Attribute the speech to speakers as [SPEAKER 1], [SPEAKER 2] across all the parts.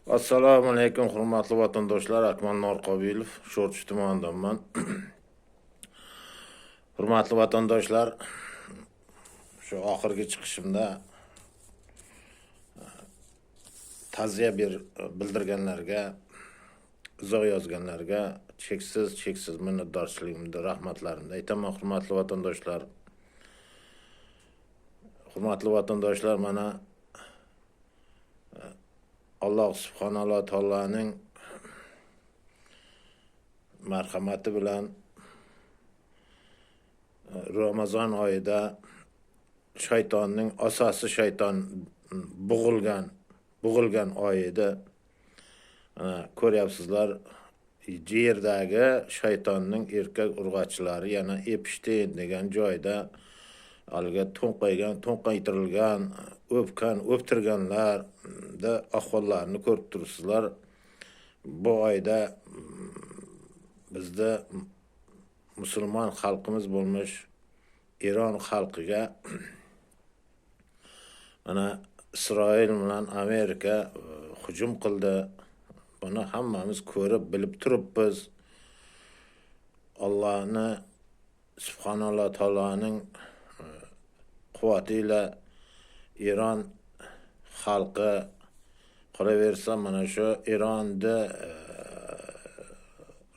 [SPEAKER 1] Assalomu alaykum, hurmatli vatandoshlar. Akmal Norqobilov, Sho'rchi tumanidanman. Hurmatli vatandoshlar, shu oxirgi chiqishimda ta'ziya bildirganlarga, izoh yozganlarga cheksiz minnatdorchiligimni, rahmatlarimni aytaman. Hurmatli vatandoshlar, mana Alloh subhanahu va taolaning marhamati bilan Ramazon oyida shaytonning asosi shayton bug'ilgan oy edi. Ko'ryapsizlar, yerdagi shaytonning erkak urg'achilari yana Epstein degan joyda haligi to'nqaytirilgan, o'ptirganlar da ahvollarini ko'rib turibsizlar. Bu oyda bizda musulmon xalqimiz bo'lmish Iron xalqiga mana Isroil bilan Amerika hujum qildi. Buni hammamiz ko'rib, bilib turibmiz. Allohni subhanahu va taolaning quvvatiyle Iron xalqi qolaversa, mana shu Ironda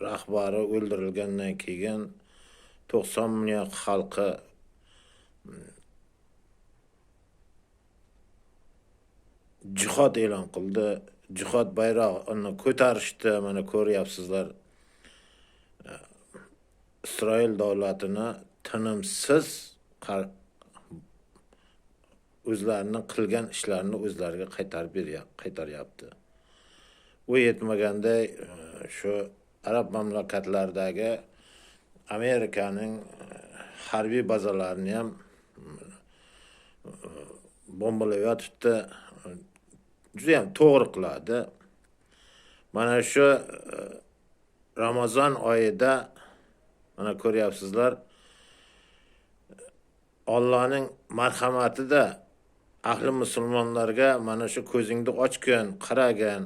[SPEAKER 1] rahbari o'ldirilgandan keyin 90 million xalqi jihod e'lon qildi. Jihod bayrog'ini ko'tarishdi. Mana ko'ryapsizlar. Isroil davlatini tinimsiz o'zlarining qilgan ishlarini o'zlariga qaytaryapti. U yetmaganda shu arab mamlakatlaridagi Amerikaning harbiy bazalarini ham bombalayotibdi. Juda ham to'g'ri qiladi. Mana shu Ramazon oyida mana ko'ryapsizlar, Allohning marhamatida ahli musulmonlarga mana shu ko'zingni ochgin, qaragin,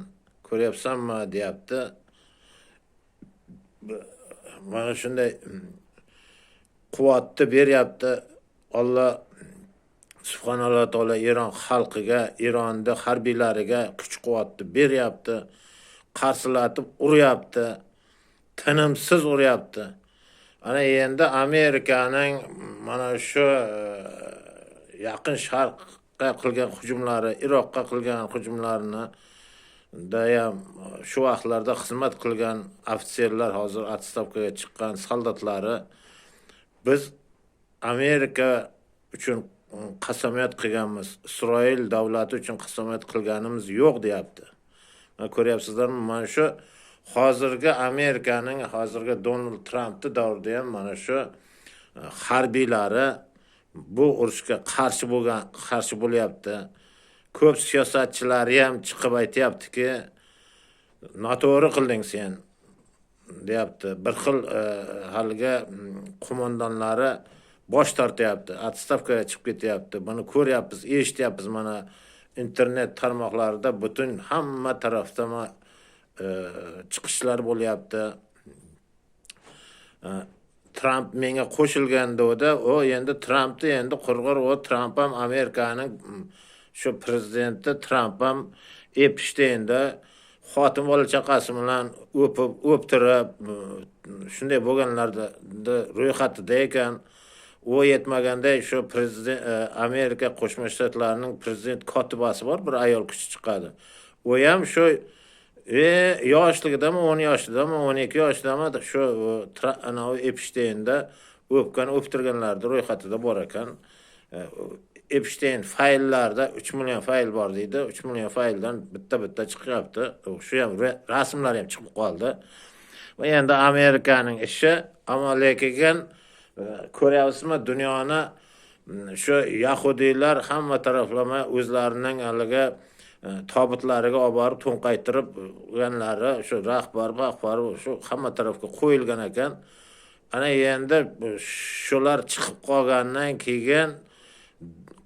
[SPEAKER 1] ko'ryapsanmi deyapti. Mana shunday quvvatni beryapti. Alloh subhanahu va taolo Iron xalqiga, Ironda harbiylariga kuch-quvvatni beryapti. Qarsilatib uryapti. Tinimsiz uryapti. Ana endi Amerikaning mana shu Yaqin Sharqqa qilgan hujumlari, Iroqqa qilgan hujumlarini ham shu vaqtlarda xizmat qilgan ofitserlar, hozir отставкаga chiqqan soldatlari biz Amerika uchun qasamyod qilganmiz, Isroil davlati uchun qasamyod qilganimiz yo'q deyapti. Ko'ryapsizlarmi? Mana shu hozirgi Amerikaning, hozirgi Donald Trumpning davrida ham mana shu harbiylari bu urushga qarshi bo'lyapti. Ko'p siyosatchilari ham chiqib aytayaptiki, noto'g'ri qilding sen deyapti. Bir xil haligi qo'mondonlari bosh tortyapti, отставкаga chiqib ketyapti. Buni ko'ryapmiz, eshityapmiz. Mana internet tarmoqlarida butun hamma tarafda chiqishlar bo'lyapti. Trump menga qo'shilgan dedi. O endi Trumpni endi qurg'ur, o Trump ham Amerikaning shu prezidenti, Trump ham Epsteinda xotin bola chaqasi bilan o'ptirib, shunday bo'lganlarda ro'yxatida ekan. O yetmaganda shu prezident Amerika Qo'shma Shtatlarining prezident kotibasi bor, bir ayol kishi chiqadi. O ham shu yoshligidami, 10 yoshidami, 12 yoshidami shu Epsteinda o'ptirganlarning ro'yxatida bor ekan. Epstein fayllarda 3 million fayl bor deydi. 3 million fayldan bitta chiqyapti. Shu ham rasmlar ham chiqib qoldi. Va endi Amerikaning ishi lekin ko'ryapsizmi, dunyoni shu yahudiylar hamma taraflama o'zlarining haligi tobutlariga olib borib to'nqaytirib o'rganlari, shu rahbar shu hamma tarafga qo'yilgan ekan. Ana endi shular chiqib qolgandan keyin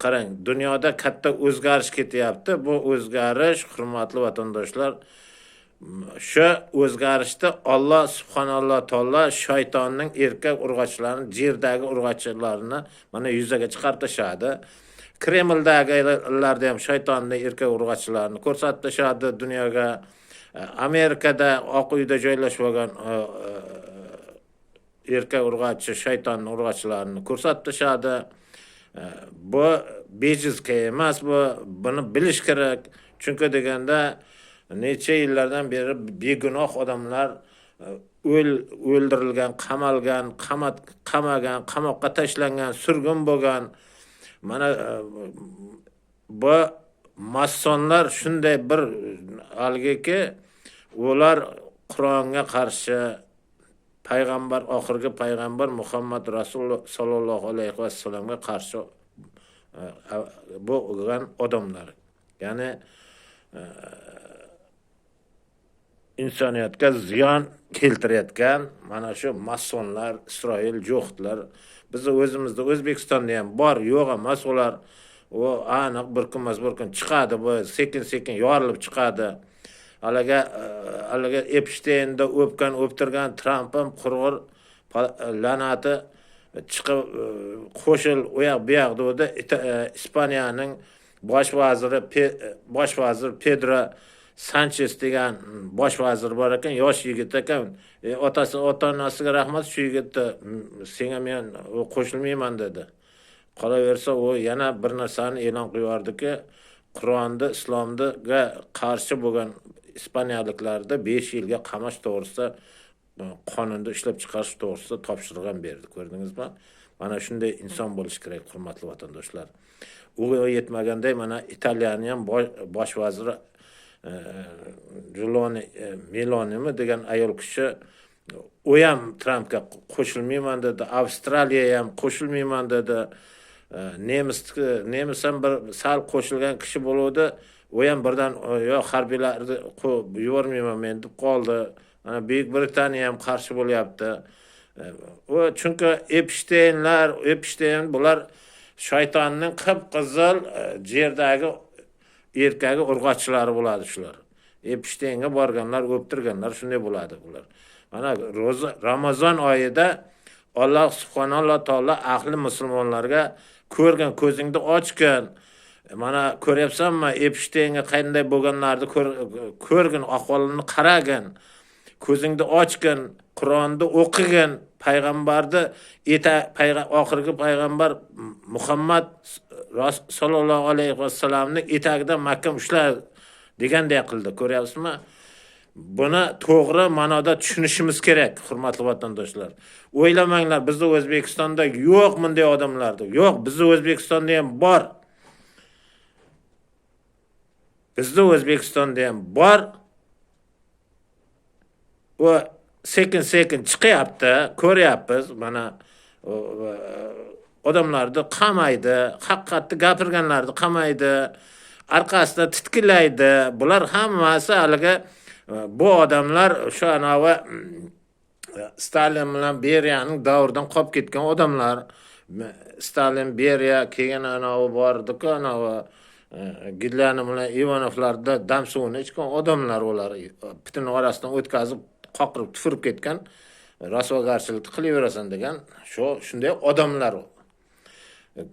[SPEAKER 1] qarang, dunyoda katta o'zgarish ketyapti. Bu o'zgarish, hurmatli vatandoshlar, shu o'zgarishda Alloh subhanallohu taolo shaytonning erkak urg'ochilarini, yerdagi urg'ochilarini mana yuzaga chiqartishadi. Kremldagilarda ham shaytonning erkak urg'ochilarini ko'rsatishadi dunyoga. Amerikada Oq uyda joylashib olgan erkak urg'ochi, shaytonning urg'ochilarini ko'rsatishadi. Bu bejizga emas, buni bilish kerak. Chunki deganda necha yillardan beri begunoh odamlar o'ldirilgan, qamalgan, qamagan, qamoqqa tashlangan, surgun bo'lgan. Mana bu masonlar shunday bir algiki, ular Qur'onga qarshi, payg'ambar, oxirgi payg'ambar Muhammad Rasululloh sallallohu alayhi vasallamga qarshi bo'lgan odamlar. Ya'ni insoniyatga ziyon keltirayotgan mana shu masonlar, Isroil jo'xtlar, bizni o'zimizda O'zbekistonda ham bor, yo'q emas ular. O aniq bir kun chiqadi, bu sekin yorilib chiqadi. Halaga Epsteinda o'ptirgan Trump ham qurg'ur la'nati chiqib qo'shil u yoq bu yoq dedi. Ispaniyaning bosh vaziri Pedro Sanchez degan bosh vazir bor ekan, yosh yigit ekan. Ota-onasiga rahmat, shu yigitni senga men qo'shilmayman dedi. Qolaversa u yana bir narsani e'lon qilibdiki, Qur'onda islomga qarshi bo'lgan ispaniyaliklarda 5 yilga qamash to'g'risida qonunda ishlab chiqarish to'g'risida topshiriq berdi. Ko'rdingizmi? Mana shunday inson bo'lish kerak, hurmatli vatandoshlar. U yetmaganday mana Italiyaning ham bosh vaziri Giuliano Meloni degan ayol kishi, u ham Trumpga qo'shilmayman dedi. Avstraliya ham qo'shilmayman dedi. Nemis ham bir sal qo'shilgan kishi bo'ldi. U ham birdan yo'q, harbiylarni yubormayman men deb qoldi. Mana Buyuk Britaniya ham qarshi bo'lyapti. Chunki Epstein bular shaytonning qip-qizil yerdagi erkagi urg'ochilari bo'ladi shular. Epsteinga borganlar, o'ptirganlar shunday bo'ladi bular. Mana Ramazon oyida Alloh subhanallohu taolo ahli musulmonlarga ko'rgan ko'zingni ochgin. Mana ko'ryapsanmi, Epsteinga qanday bo'lganlarni ko'rgin, ahvolini qaragin. Ko'zingni ochgin, Qur'onni o'qigin, payg'ambarni oxirgi payg'ambar Muhammad sallallohu alayhi vasallamning etagidan mahkam ushlar deganday qildi. Ko'ryapsizmi? Buni to'g'ri ma'noda tushunishimiz kerak, hurmatli vatandoshlar. O'ylamanglar, bizda O'zbekistonda yo'q bunday odamlar. Yo'q, bizda O'zbekistonda ham bor. Bizda O'zbekistonda ham bor. O sekin chiqyapti, ko'ryapmiz. Mana odamlarni qamaydi, haqiqatni gapirganlarni qamaydi, orqasida titkilaydi. Bular hammasi haliga bu odamlar shu anavi Stalin bilan Beriyaning davridan qolib ketgan odamlar. Stalin, Beriya, keyin anavi bordi-ku, anavi Gidlani bilan Ivanovlarda dam suvini ichgan odamlar ular. Pitini orasidan o'tkazib, qoqirib, tufurib ketgan, rasvogarchilik qilaverasan degan, shunday odamlar.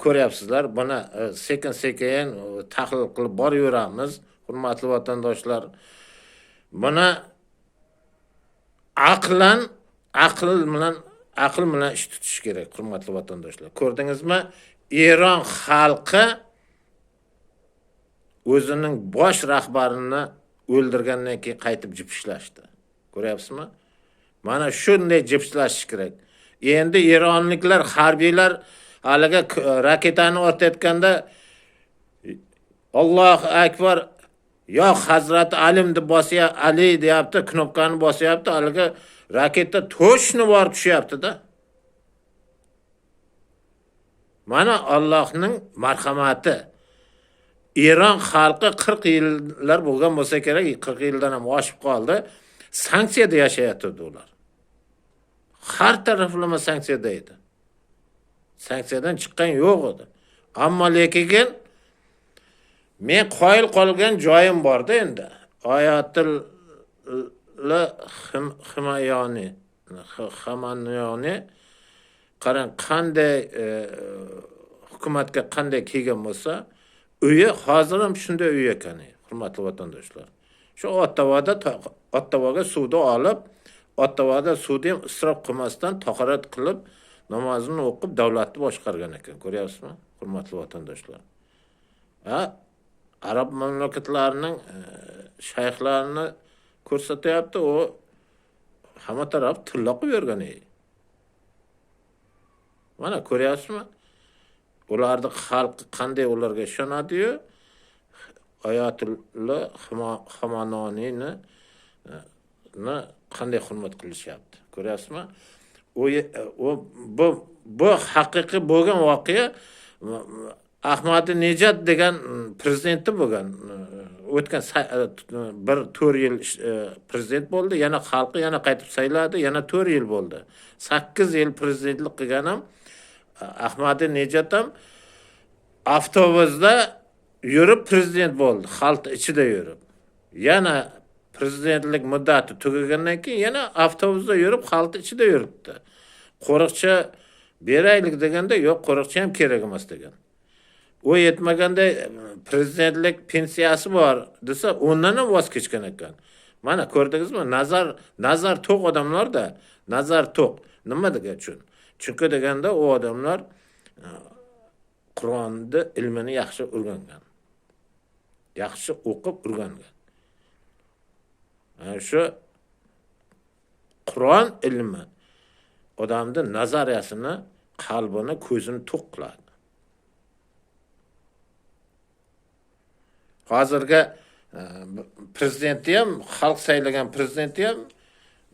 [SPEAKER 1] Ko'ryapsizlar, buni sekin tahlil qilib boraveramiz, hurmatli vatandoshlar. Buni aql bilan ish tutish kerak, hurmatli vatandoshlar. Ko'rdingizmi? Eron xalqi o'zining bosh rahbarini o'ldirgandan keyin qaytib jipshlashdi. Ko'ryapsizmi? Mana shunday jipshlash kerak. Endi eronliklar, harbiylar haliga raketani otayotganda Allohu akbar, yo'q Hazrat Alim deb Ali deyapti, knopkani bosyapti, haliga raketa to'shni borib tushyapti-da. Mana Allohning marhamati. Eron xalqi 40 yillar bo'lgan bo'lsa kerak, 40 yildan ham oshib qoldi. Sanksiyada yashayapti ular. Har taraflama sanksiyada edi. Sanksiyadan chiqqan yo'q edi. Ammo lekin men qoyil qolgan joyim borda endi. Oyatullo Himayoni, Hamaniyoni qarang qanday hukumatga qanday kelgan bo'lsa, uyi hozir ham shunday uy ekan, hurmatli vatandoshlar. Shu Ottavoga suvni olib, Ottavoda suvni ham isrof qilmasdan tahorat qilib, namozini o'qib davlatni boshqargan ekan. Ko'ryapsizmi, hurmatli vatandoshlar? Arab mamlakatlarining shayxlarini ko'rsatyapti, u hamma taraf tilla qilib yurgan edi. Mana ko'ryapsizmi? Ularning xalqi qanday ularga ishonadi-yu, Oyatullo Hamanoniyni qanday hurmat qilishyapti. Ko'ryapsizmi? Bu haqiqiy bo'lgan voqea. Ahmadinejad degan prezidenti bo'lgan. O'tgan bir 4 yil prezident bo'ldi, yana xalqi yana qaytib sayladi, yana 4 yil bo'ldi. 8 yil prezidentlik qilgan ham Ahmadinejad ham avtobusda yurib prezident bo'ldi, xalq ichida yurib. Yana prezidentlik muddati tugagandan keyin yana avtobusda yurib, xalq ichida yuribdi. Qo'riqchi beraylik deganda, yo'q, qo'riqchi ham kerak emas degan. O yetmaganda prezidentlik pensiyasi bor desa, ondan ham voz kechgan ekan. Mana ko'rdingizmi? Nazar to'q odamlarda, nazar to'q. Nima degan uchun? Chunki deganda u odamlar Qur'onni ilmini yaxshi o'rgangan. Yaxshi o'qib o'rgangan. Shu Qur'on ilmi odamning nazariyasini, qalbini, ko'zini to'q qiladi. Hozirgi prezidenti ham, xalq saylagan prezidenti ham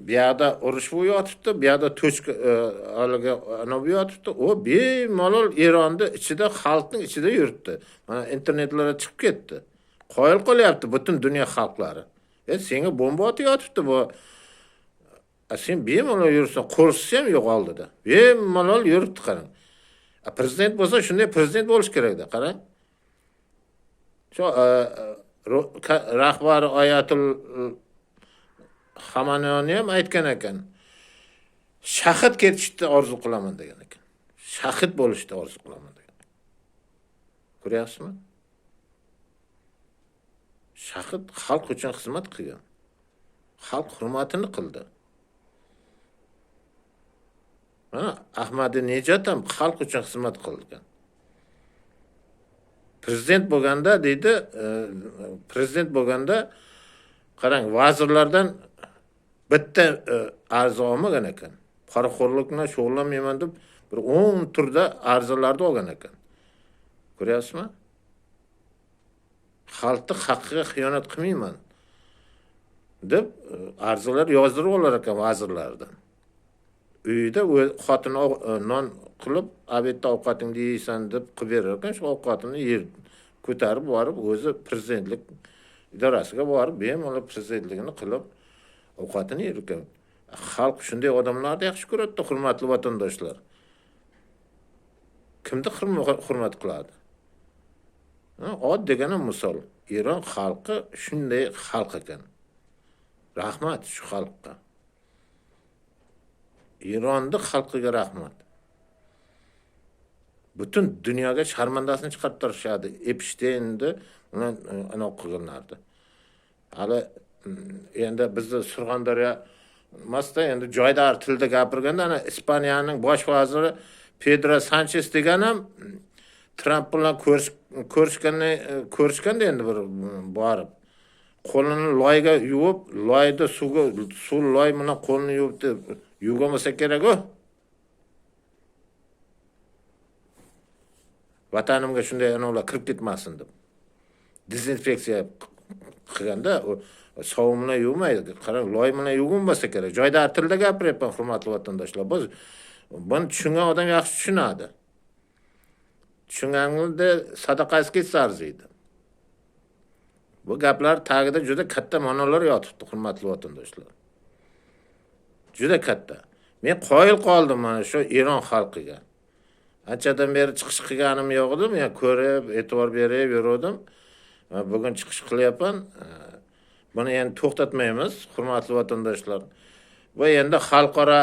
[SPEAKER 1] bu yerda urush bo'yotibdi, bu yerda to'chka yotibdi. O bemalol Eronda ichida, xalqning ichida yuribdi. Mana internetlarga chiqib ketdi. Qoyil qolyapti butun dunyo xalqlari. Senga bomba otayotibdi bu. Sen bemalol yursan, qo'rqisi ham yo'q oldida. Bemalol yuribdi, qarang. Prezident bo'lsa shunday prezident bo'lish kerak-da, qarang. Shu rahbar Oyatul Hamaniyoni ham aytgan ekan. Shahid ketishni orzu qilaman degan ekan. Shahid bo'lishni orzu qilaman degan. Ko'ryapsizmi? Shahid xalq uchun xizmat qilgan. Xalq hurmatini qildi. Mana Ahmadinejad ham xalq uchun xizmat qilgan. Prezident bo'lganda deydi, prezident bo'lganda qarang, vazirlardan bitta arza olmagan ekan. Poraxo'rlik bilan shug'ullanmayman deb bir 10 turda arzalarni olgan ekan. Ko'ryapsizmi? Xalqning haqqiga xiyonat qilmayman deb arzalar yozdirib olar ekan vazirlardan. Uyda xotini non qilib, obedda ovqatingni yeysan deb qilib berar ekan, shu ovqatini yer ko'tarib borib, o'zi prezidentlik idorasiga borib, bemalol prezidentligini qilib ovqatini yer ekan. Xalq shunday odamlarni yaxshi ko'radi, hurmatli vatandoshlar. Kimni hurmat qiladi? Oddiygina misol, Eron xalqi shunday xalq ekan. Rahmat shu xalqqa. Eronning xalqiga rahmat. Butun dunyoga sharmandasini chiqarib turishadi. Epshteynni ana qilganlardi. Hali endi bizni Surxondaryo masda endi joydar tilda gapirganda ana Ispaniyaning bosh vaziri Pedro Sanchez degan ham Trump bilan ko'rishganda endi bir borib qo'lini loyga yuvib, loyda suv loy bilan qo'lini yuvib yuvganmasa kerak-ku. Vatanimga shunday anolar kirib ketmasin deb. Dezinfeksiya qilganda sovuq bilan yuvmaydi. Qarang, loy bilan yuvganmasa kerak. Joyda tilda gapiryapman, hurmatli vatandoshlar. Biz buni tushungan odam yaxshi tushunadi. Tushunganda sadaqasi ketsa arziydi. Bu gaplar tagida juda katta ma'nolar yotibdi, hurmatli vatandoshlar. Juda katta. Men qoyil qoldim mana shu Eron xalqiga. Anchadan beri chiqish qilganim yo'q edi. Men ko'rib, e'tibor berib yurdim. Bugun chiqish qilyapman. Buni endi to'xtatmaymiz, hurmatli vatandoshlar. Bu endi xalqaro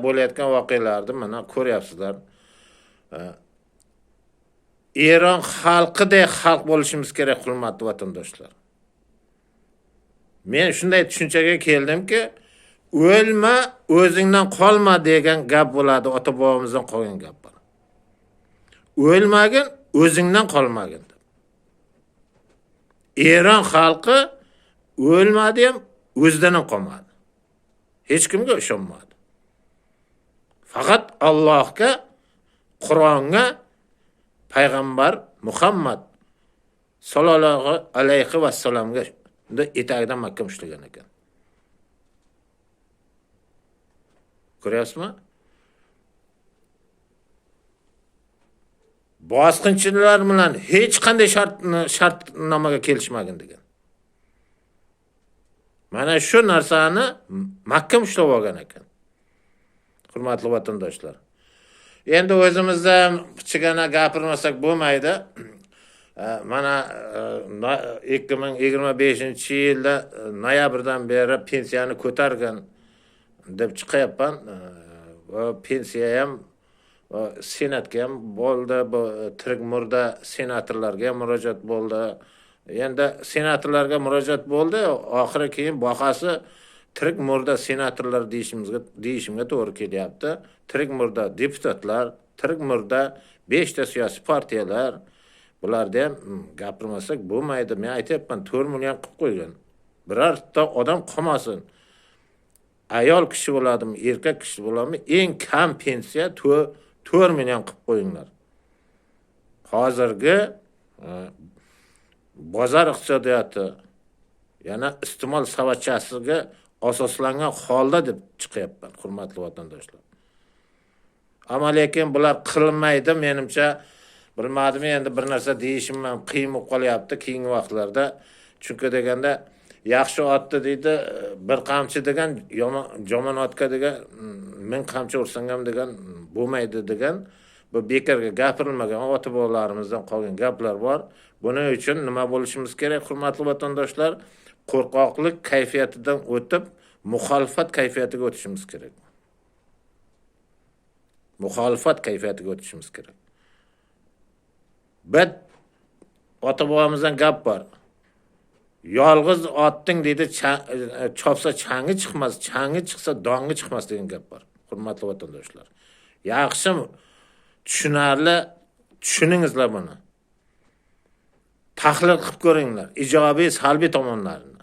[SPEAKER 1] bo'layotgan voqealarni mana ko'ryapsizlar. Eron xalqidek xalq bo'lishimiz kerak, hurmatli vatandoshlar. Men shunday tushunchaga keldimki, o'lma, o'zingdan qolma degan gap bo'ladi, ota-bobomizdan qolgan gap bor. O'lmagin, o'zingdan qolmagin. Eron xalqi o'lmadi ham, o'zidan qolmadi. Hech kimga ishonmadi. Faqat Allohga, Qur'onga, payg'ambar Muhammad sallallohu alayhi va sallamga etagidan mahkam ushlagan ekan. Ko'ryapsizmi? Bosqinchilar bilan hech qanday shartnomaga kelishmagan degan. Mana shu narsani mahkam ushlab olgan ekan. Hurmatli vatandoshlar. Endi o'zimizdan kichigina gapirmasak bo'lmaydi. Mana 2025-yilda noyabrdan beri pensiyani ko'targan deb chiqyapman. Va pensiya ham senatga ham bo'ldi, bu tirik murda senatorlarga ham murojaat bo'ldi. Endi senatorlarga murojaat bo'ldi, oxiri keyin boqasi tirik murda senatorlar deyishimga to'g'ri kelyapti. Tirik murda deputatlar, tirik murda 5 ta siyosiy partiyalar, bularda ham gapirmasak bo'lmaydi. Men aytayapman, 4 million qilib qo'ygan. Birorta odam qolmasin. Ayol kishi bo'ladimi, erkak kishi bo'ladimi, eng kam pensiya 4 million qilib qo'yinglar. Hozirgi bozor iqtisodiyoti yana iste'mol savatchasiga asoslangan holda deb chiqyapman, hurmatli vatandoshlar. Ammo lekin bular qilinmaydi, menimcha. Bilmadim, endi bir narsa deyishim ham qiyin bo'lib qolyapti keyingi vaqtlarda. Chunki deganda yaxshi otdi deydi, bir qamchi degan, yomon otga degan 1000 qamchi ursang ham degan bo'lmaydi degan. Bu bekorga gapirilmagan ota-bobolarimizdan qolgan gaplar bor. Buning uchun nima bo'lishimiz kerak, hurmatli vatandoshlar? Qo'rqoqlik kayfiyatidan o'tib, muxolifat kayfiyatiga o'tishimiz kerak. Muxolifat kayfiyatiga o'tishimiz kerak. Bir ota-bobomizdan gap bor. Yolg'iz otding deydi, chopsa changi chiqmas, changi chiqsa dongi chiqmas degan gap bor. Hurmatli vatandoshlar. Yaxshi tushunarli tushuningizlar buni. Tahlil qilib ko'ringlar, ijobiy, salbiy tomonlarini.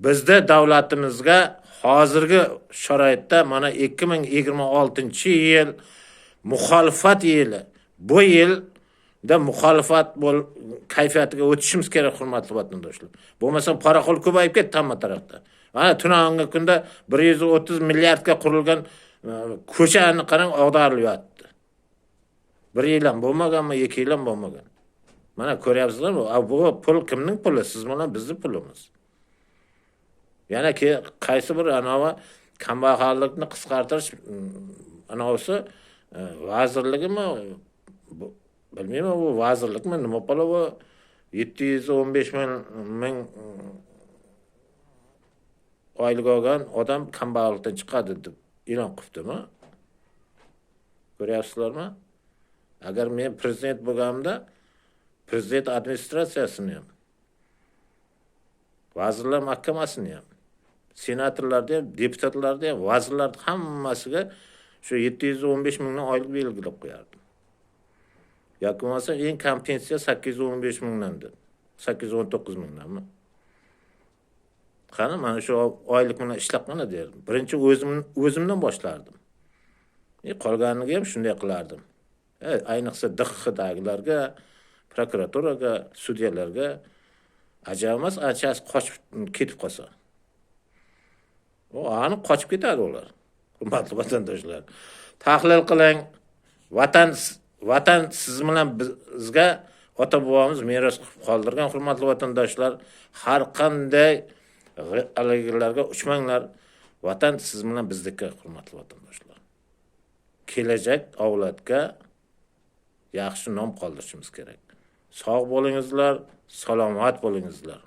[SPEAKER 1] Bizda davlatimizga hozirgi sharoitda mana 2026-yil muxolifat yili. Bu yil da muxolifat kayfiyatiga o'tishimiz kerak, hurmatli vatandoshlar. Bo'lmasa paraqol ko'payib ketdi hamma tarafda. Mana tunangi kunda 130 milliardga qurilgan ko'chani qarang, og'darilib yotdi. 1 yil ham bo'lmaganmi, 2 yil ham bo'lmagan. Mana ko'ryapsizlarmi? Bu pul kimning puli? Siz bilan bizning pulimiz. Yana qaysi bir anava kambag'allikni qisqartirish anavasi vazirligimi? Bilmayman, bu vazirlikmi, nima qilib bu 715 ming oylik olgan odam kambag'allikdan chiqadi deb e'lon qilibdimi? Ko'ryapsizlarmi? Agar men prezident bo'lganimda, prezident administratsiyasini ham, vazirlar mahkamasini ham, senatorlarni ham, deputatlarni ham, vazirlarni hammasiga shu 715 mingdan oylik belgilab qo'yardim. Yoki bo'lmasa eng kam pensiya 815 mingdandir. 819 mingdanmi? Qani mana shu oylik bilan ishlab mana derdim. Birinchi o'zimdan boshlardim. Qolganiga ham shunday qilardim. Ayniqsa DXXdagilarga, prokuraturaga, sudyalarga ajab emas, anchasi qochib ketib qolsa. Ani qochib ketadi ular. Hurmatli vatandoshlar, tahlil qiling. Vatan siz bilan bizga ota-bobomiz meros qilib qoldirgan, hurmatli vatandoshlar. Har qanday alaglarga uchmanglar. Vatan siz bilan bizniki, hurmatli vatandoshlar. kelajak avlodga yaxshi nom qoldirishimiz kerak. Sog' bo'lingizlar, salomat bo'lingizlar.